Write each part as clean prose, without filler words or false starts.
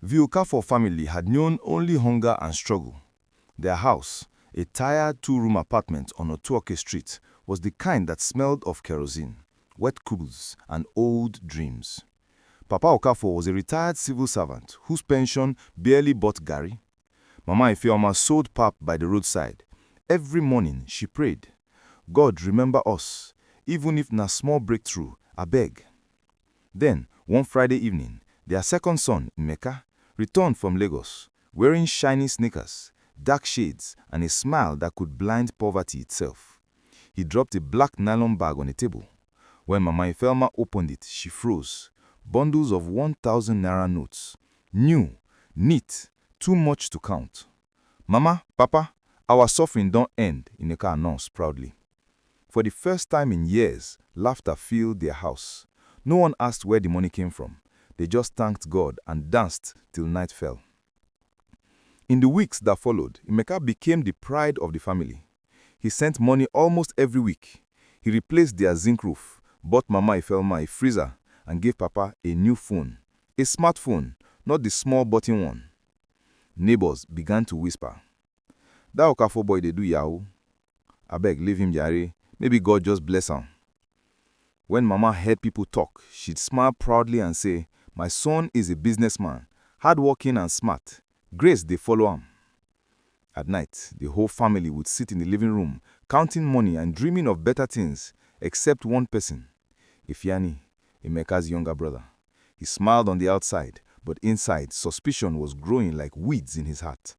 The Okafor family had known only hunger and struggle. Their house, a tired two-room apartment on Otuoke Street, was the kind that smelled of kerosene, wet clothes, and old dreams. Papa Okafor was a retired civil servant whose pension barely bought garri. Mama Ifeoma sold pap by the roadside. Every morning she prayed, "God remember us, even if na small breakthrough, abeg." Then, one Friday evening, their second son, Emeka, returned from Lagos, wearing shiny sneakers, dark shades, and a smile that could blind poverty itself. He dropped a black nylon bag on a table. When Mama Ifeoma opened it, she froze. Bundles of 1,000 naira notes. New, neat, too much to count. "Mama, Papa, our suffering don't end," Emeka announced proudly. For the first time in years, laughter filled their house. No one asked where the money came from. They just thanked God and danced till night fell. In the weeks that followed, Emeka became the pride of the family. He sent money almost every week. He replaced their zinc roof, bought Mama Ifeoma a freezer, and gave Papa a new phone. A smartphone, not the small button one. Neighbors began to whisper, "That Okafor boy dey do yahoo. Abeg, leave him jare. Maybe God just bless him." When Mama heard people talk, she'd smile proudly and say, "My son is a businessman, hardworking and smart. Grace dey follow him." At night, the whole family would sit in the living room, counting money and dreaming of better things, except one person, Ifeanyi, Emeka's younger brother. He smiled on the outside, but inside, suspicion was growing like weeds in his heart.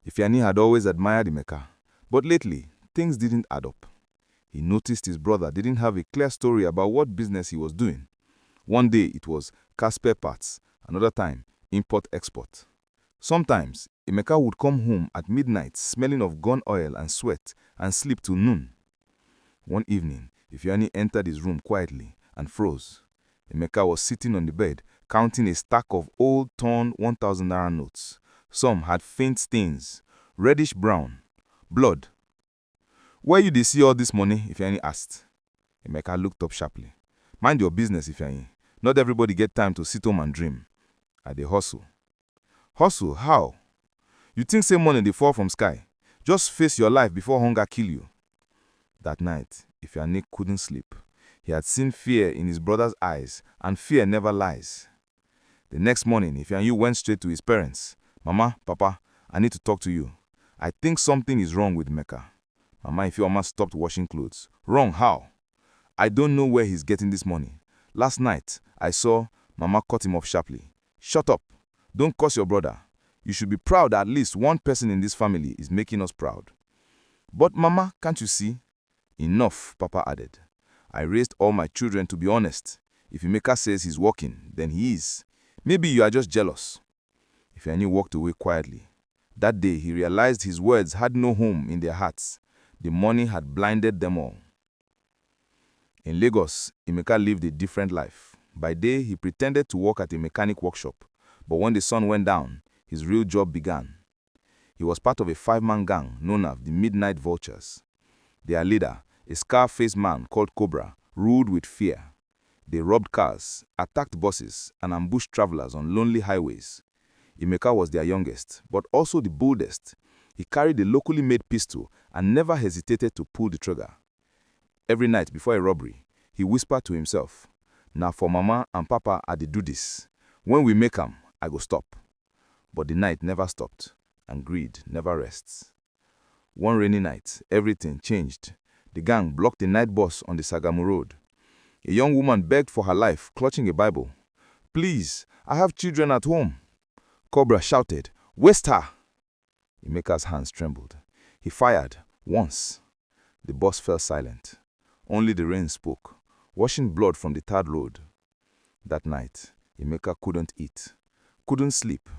Ifeanyi had always admired Emeka, but lately, things didn't add up. He noticed his brother didn't have a clear story about what business he was doing. One day it was car spare parts, another time import-export. Sometimes Emeka would come home at midnight smelling of gun oil and sweat and sleep till noon. One evening, Ifeanyi entered his room quietly and froze. Emeka was sitting on the bed counting a stack of old torn 1,000 naira notes. Some had faint stains, reddish-brown, blood. "Where you dey see all this money?" Ifeanyi asked. Emeka looked up sharply. "Mind your business, Ifeanyi. Not everybody get time to sit home and dream. I dey hustle." "Hustle? How? You think say money dey fall from sky? Just face your life before hunger kill you." That night, Ifeanyi couldn't sleep. He had seen fear in his brother's eyes, and fear never lies. The next morning, Ifeanyi went straight to his parents. "Mama, Papa, I need to talk to you. I think something is wrong with Emeka." Mama Ifeoma stopped washing clothes. "Wrong? How?" "I don't know where he's getting this money. Last night, I saw..." Mama cut him off sharply. "Shut up. Don't curse your brother. You should be proud that at least one person in this family is making us proud." "But Mama, can't you see?" "Enough," Papa added. "I raised all my children to be honest. If Emeka says he's working, then he is. Maybe you are just jealous." Ifeanyi walked away quietly. That day, he realized his words had no home in their hearts. The money had blinded them all. In Lagos, Emeka lived a different life. By day, he pretended to work at a mechanic workshop. But when the sun went down, his real job began. He was part of a 5-man gang known as the Midnight Vultures. Their leader, a scar-faced man called Cobra, ruled with fear. They robbed cars, attacked buses, and ambushed travelers on lonely highways. Emeka was their youngest, but also the boldest. He carried a locally made pistol and never hesitated to pull the trigger. Every night before a robbery, he whispered to himself, "Now for Mama and Papa I dey do this. When we make 'em, I go stop." But the night never stopped, and greed never rests. One rainy night, everything changed. The gang blocked a night bus on the Sagamu Road. A young woman begged for her life, clutching a Bible. "Please, I have children at home." Cobra shouted, "Waste her!" Emeka's hands trembled. He fired, once. The bus fell silent. Only the rain spoke, washing blood from the tarred road. That night, Emeka couldn't eat, couldn't sleep.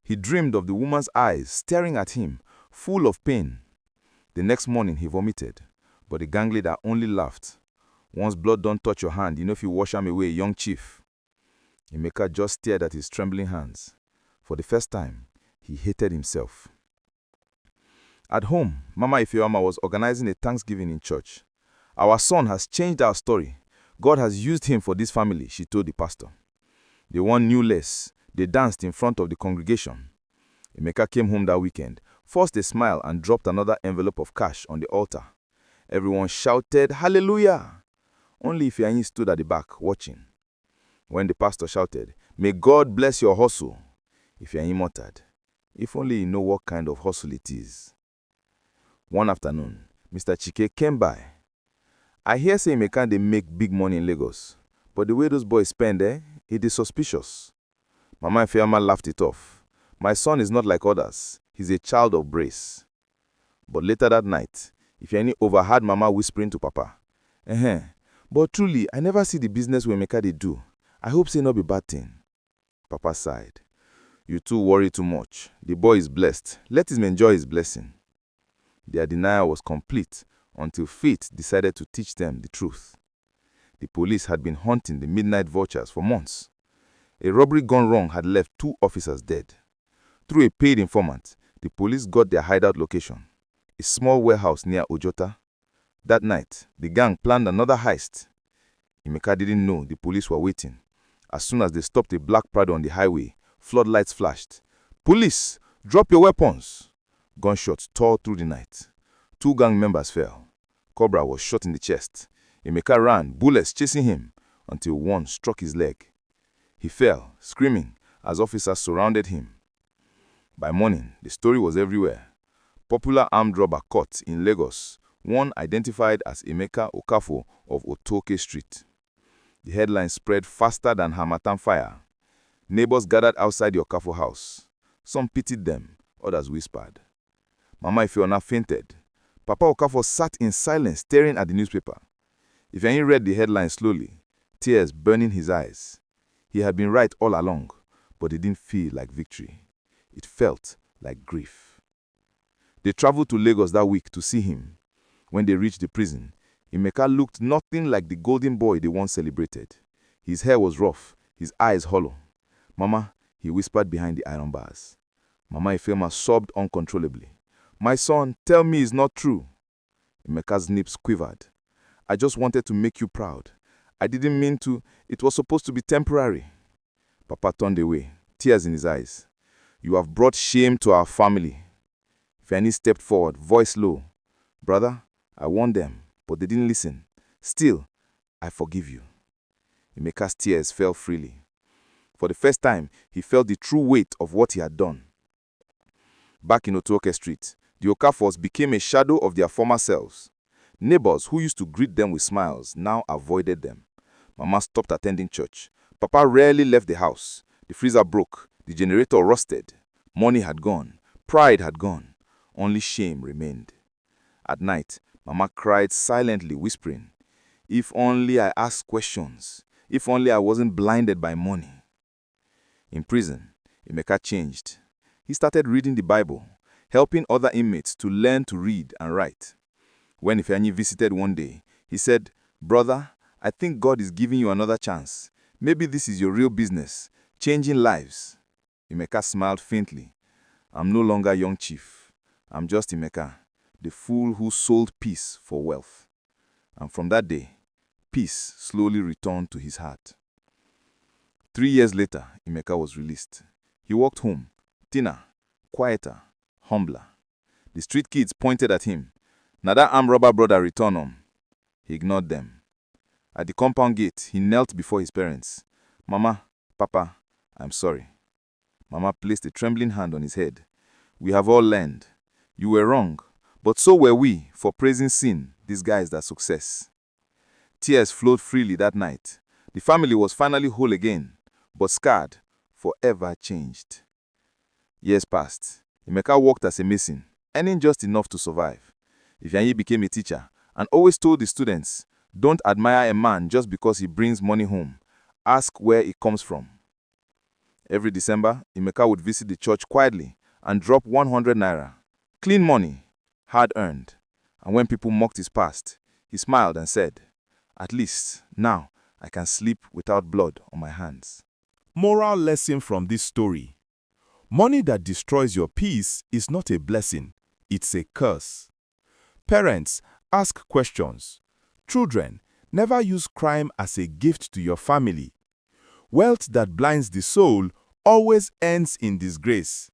He dreamed of the woman's eyes staring at him, full of pain. The next morning, he vomited, but the gang leader only laughed. "Once blood don't touch your hand, you know if you wash them away, young chief." Emeka just stared at his trembling hands. For the first time, he hated himself. At home, Mama Ifeoma was organizing a Thanksgiving in church. "Our son has changed our story. God has used him for this family," she told the pastor. "They want new lace. They danced in front of the congregation. Emeka came home that weekend, forced a smile and dropped another envelope of cash on the altar. Everyone shouted, "Hallelujah!" Only Ifeanyi stood at the back, watching. When the pastor shouted, "May God bless your hustle," Ifeanyi muttered, "If only you know what kind of hustle it is." One afternoon, Mr. Chike came by. "I hear say Emeka dey make big money in Lagos, but the way those boys spend, it is suspicious." Mama Ifeoma laughed it off. "My son is not like others. He's a child of brace." But later that night, Ifeanyi overheard Mama whispering to Papa, "But truly, I never see the business wey Emeka dey do. I hope say not be bad thing." Papa sighed. "You two worry too much. The boy is blessed. Let him enjoy his blessing." Their denial was complete until fate decided to teach them the truth. The police had been hunting the midnight vultures for months. A robbery gone wrong had left 2 officers dead. Through a paid informant, the police got their hideout location, a small warehouse near Ojota. That night, the gang planned another heist. Emeka didn't know the police were waiting. As soon as they stopped a black Prado on the highway, floodlights flashed. "Police, drop your weapons!" Gunshots tore through the night. 2 gang members fell. Cobra was shot in the chest. Emeka ran, bullets chasing him, until one struck his leg. He fell, screaming, as officers surrounded him. By morning, the story was everywhere. Popular armed robber caught in Lagos, one identified as Emeka Okafor of Otoke Street. The headline spread faster than Harmattan fire. Neighbors gathered outside the Okafor house. Some pitied them, others whispered. Mama Ifeoma fainted. Papa Okafor sat in silence staring at the newspaper. Ifeanyi read the headline slowly, tears burning his eyes. He had been right all along, but it didn't feel like victory. It felt like grief. They traveled to Lagos that week to see him. When they reached the prison, Emeka looked nothing like the golden boy they once celebrated. His hair was rough, his eyes hollow. "Mama," he whispered behind the iron bars. Mama Ifeoma sobbed uncontrollably. "My son, tell me it's not true." Emeka's lips quivered. "I just wanted to make you proud. I didn't mean to. It was supposed to be temporary." Papa turned away, tears in his eyes. "You have brought shame to our family." Fanny stepped forward, voice low. "Brother, I warned them, but they didn't listen. Still, I forgive you." Emeka's tears fell freely. For the first time, he felt the true weight of what he had done. Back in Otoke Street, the Okafors became a shadow of their former selves. Neighbors who used to greet them with smiles now avoided them. Mama stopped attending church. Papa rarely left the house. The freezer broke. The generator rusted. Money had gone. Pride had gone. Only shame remained. At night, Mama cried silently, whispering, "If only I asked questions. If only I wasn't blinded by money." In prison, Emeka changed. He started reading the Bible, helping other inmates to learn to read and write. When Ifeanyi visited one day, he said, "Brother, I think God is giving you another chance. Maybe this is your real business, changing lives." Emeka smiled faintly. "I'm no longer young chief. I'm just Emeka, the fool who sold peace for wealth." And from that day, peace slowly returned to his heart. 3 years later, Emeka was released. He walked home, thinner, quieter, humbler. The street kids pointed at him. "Na that armed robber brother return home." He ignored them. At the compound gate, he knelt before his parents. "Mama, Papa, I'm sorry." Mama placed a trembling hand on his head. "We have all learned. You were wrong, but so were we for praising sin disguised as success." Tears flowed freely that night. The family was finally whole again, but scarred, forever changed. Years passed. Emeka worked as a mason, earning just enough to survive. Ifeanyi became a teacher and always told the students, "Don't admire a man just because he brings money home. Ask where it comes from." Every December, Emeka would visit the church quietly and drop 100 naira. Clean money, hard earned. And when people mocked his past, he smiled and said, "At least, now, I can sleep without blood on my hands." Moral lesson from this story. Money that destroys your peace is not a blessing, it's a curse. Parents, ask questions. Children, never use crime as a gift to your family. Wealth that blinds the soul always ends in disgrace.